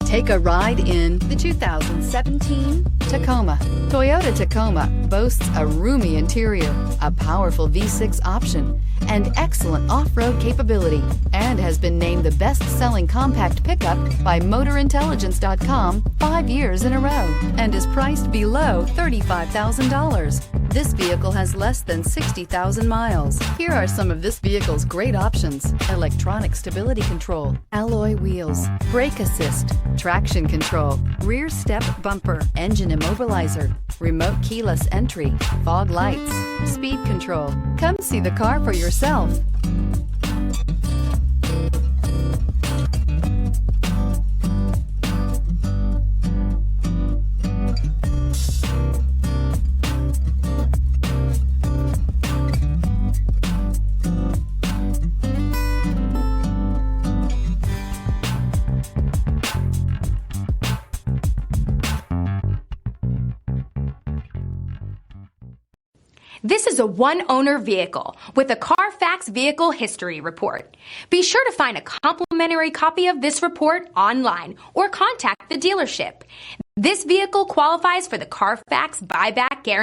Take a ride in the 2017 Tacoma. Toyota Tacoma boasts a roomy interior, a powerful V6 option, and excellent off-road capability, and has been named the best-selling compact pickup by MotorIntelligence.com 5 years in a row, and is priced below $35,000. This vehicle has less than 60,000 miles. Here are some of this vehicle's great options: electronic stability control, alloy wheels, brake assist, traction control, rear step bumper, engine immobilizer, remote keyless entry, fog lights, speed control. Come see the car for yourself. This is a one-owner vehicle with a Carfax Vehicle History Report. Be sure to find a complimentary copy of this report online or contact the dealership. This vehicle qualifies for the Carfax Buyback Guarantee.